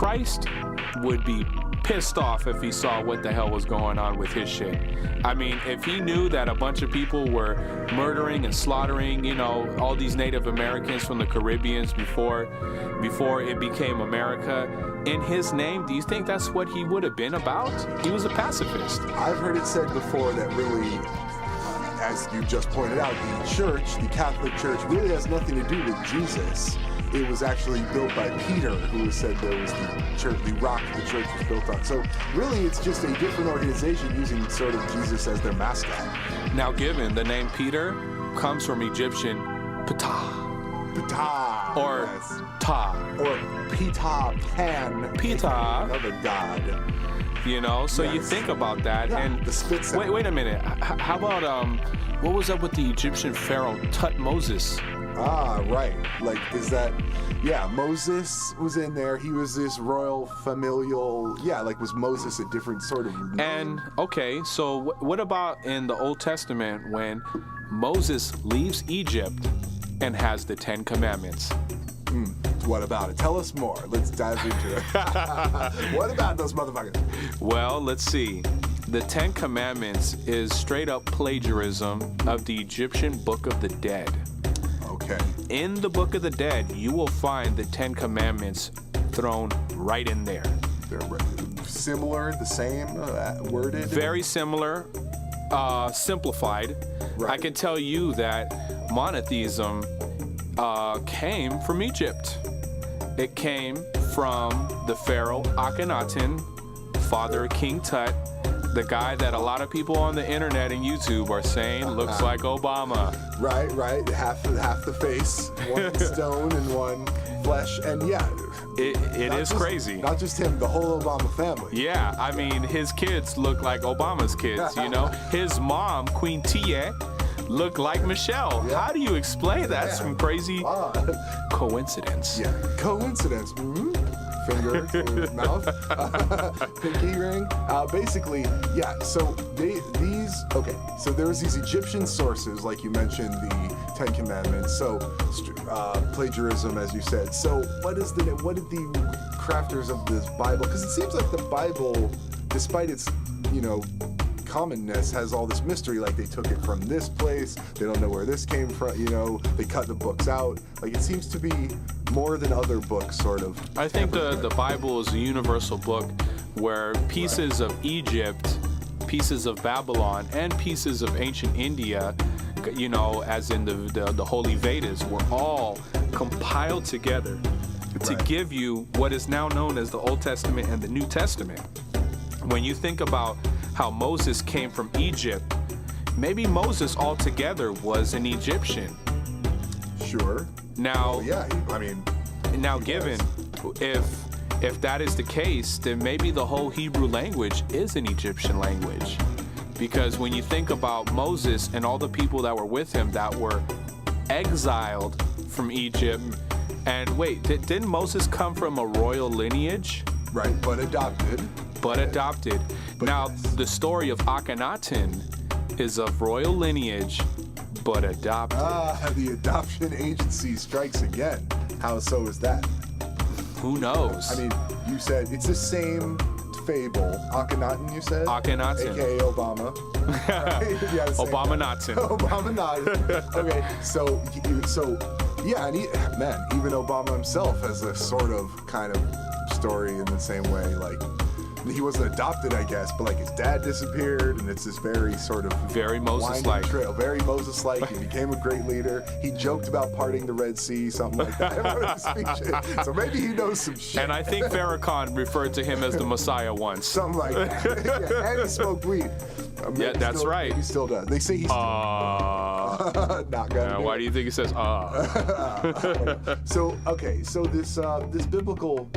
Christ would be pissed off if he saw what the hell was going on with his shit. I mean, if he knew that a bunch of people were murdering and slaughtering, you know, all these Native Americans from the Caribbean before it became America, in his name, do you think that's what he would have been about? He was a pacifist. I've heard it said before that really, as you just pointed out, the church, the Catholic Church, really has nothing to do with Jesus. It was actually built by Peter, who said there was the church, the rock the church was built on. So really, it's just a different organization using sort of Jesus as their mascot. Now, given the name Peter comes from Egyptian Ptah. Ptah. Or yes. Ta. Or Ptah Pan. Ptah. Another god. You know, so yes. You think about that. Yeah, and the spit sound. Wait a minute. How about, what was up with the Egyptian pharaoh Tutmosis? Ah, right. Like, is that... Yeah, Moses was in there. He was this royal familial... Yeah, like, was Moses a different sort of name? And, okay, so what about in the Old Testament when Moses leaves Egypt and has the 10 Commandments? What about it? Tell us more. Let's dive into it. What about those motherfuckers? Well, let's see. The 10 Commandments is straight up plagiarism of the Egyptian Book of the Dead. Okay. In the Book of the Dead, you will find the 10 Commandments thrown right in there. They're similar, the same, worded? Very similar, simplified. Right. I can tell you that monotheism came from Egypt. It came from the pharaoh Akhenaten, father of King Tut, the guy that a lot of people on the internet and YouTube are saying looks like Obama. Right. Half the face, one stone and one flesh, and yeah. It is crazy. Not just him, the whole Obama family. Yeah, I mean, his kids look like Obama's kids, you know? His mom, Queen Tia, looked like Michelle. Yeah. How do you explain that? That's some crazy coincidence. Yeah, coincidence. Finger to mouth, pinky ring. Basically, yeah. So So there was these Egyptian sources, like you mentioned, the 10 Commandments. So plagiarism, as you said. So what did the crafters of this Bible? Because it seems like the Bible, despite its commonness, has all this mystery. Like, they took it from this place, they don't know where this came from, they cut the books out. Like, it seems to be more than other books, sort of. I think the Bible is a universal book where pieces of Egypt, pieces of Babylon, and pieces of ancient India, as in the Holy Vedas, were all compiled together to give you what is now known as the Old Testament and the New Testament. When you think about how Moses came from Egypt, maybe Moses altogether was an Egyptian. Sure. Now, given if that is the case, then maybe the whole Hebrew language is an Egyptian language. Because when you think about Moses and all the people that were with him that were exiled from Egypt, and wait, didn't Moses come from a royal lineage? Right, but adopted. Now, the story of Akhenaten is of royal lineage, but adopted. The adoption agency strikes again. How so is that? Who knows? I mean, you said it's the same fable. Akhenaten, you said? Akhenaten. AKA Obama. Right? Yeah, Obama-Naten. Obama-Naten. Okay, so yeah, and even Obama himself has a sort of kind of story in the same way. Like, he wasn't adopted, I guess, but like his dad disappeared, and it's this very sort of very Moses-like trail, very Moses-like. He became a great leader. He joked about parting the Red Sea, something like that. So maybe he knows some shit. And I think Farrakhan referred to him as the Messiah once. Something like that. Yeah, and he smoked weed. Yeah, that's right. He still does. They say he's not gonna. Why do you think he says So this biblical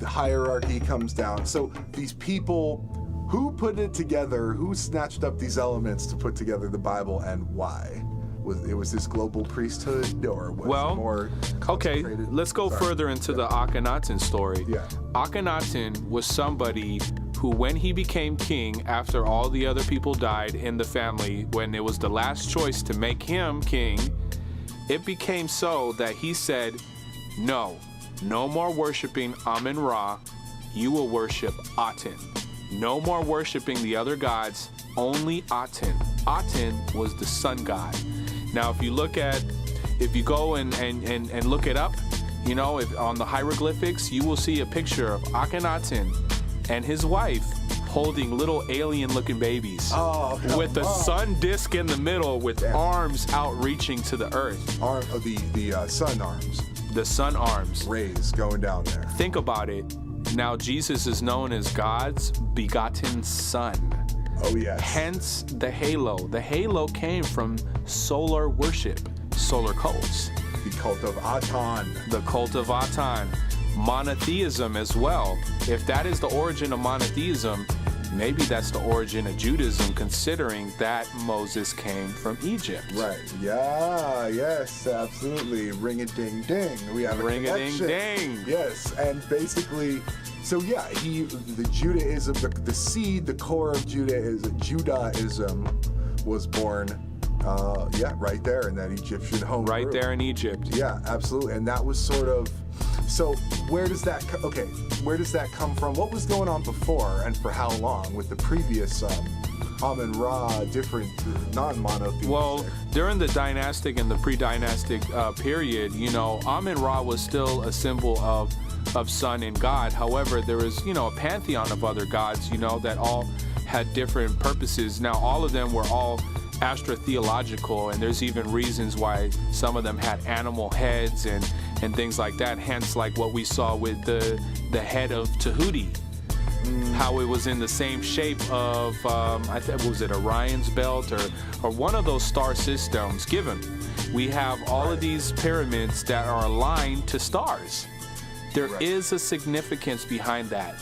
hierarchy comes down. So these people, who put it together? Who snatched up these elements to put together the Bible, and why? Was this global priesthood, or was it more concentrated? Okay, let's go further into the Akhenaten story. Yeah. Akhenaten was somebody who, when he became king, after all the other people died in the family, when it was the last choice to make him king, it became so that he said, no, No more worshiping Amun-Ra. You will worship Aten. No more worshiping the other gods, only Aten. Aten was the sun god. Now, if you go and look it up, you know, on the hieroglyphics, you will see a picture of Akhenaten and his wife holding little alien-looking babies with the sun disk in the middle with arms outreaching to the earth. The sun arms. The sun arms. Rays going down there. Think about it. Now, Jesus is known as God's begotten son. Oh, yes. Hence the halo. The halo came from solar worship, solar cults. The cult of Aten. The cult of Aten. Monotheism as well. If that is the origin of monotheism, maybe that's the origin of Judaism, considering that Moses came from Egypt. Right. Yeah. Yes. Absolutely. Ring a ding ding. We have a connection. Ring-a-ding-ding. Yes. And basically, so yeah, the Judaism, the seed, the core of Judaism was born. Right there in that Egyptian home. Right there in Egypt. Yeah, absolutely. And that was sort of. So where does that come from? What was going on before, and for how long with the previous Amun-Ra, different non-monotheistic? Well, during the dynastic and the pre-dynastic period, you know, Amun-Ra was still a symbol of sun and God. However, there was, you know, a pantheon of other gods, you know, that all had different purposes. Now, all of them were all astrotheological, and there's even reasons why some of them had animal heads and things like that, hence like what we saw with the head of Tahuti, how it was in the same shape of I think, was it Orion's belt or one of those star systems. Given we have all of these pyramids that are aligned to stars, there is a significance behind that.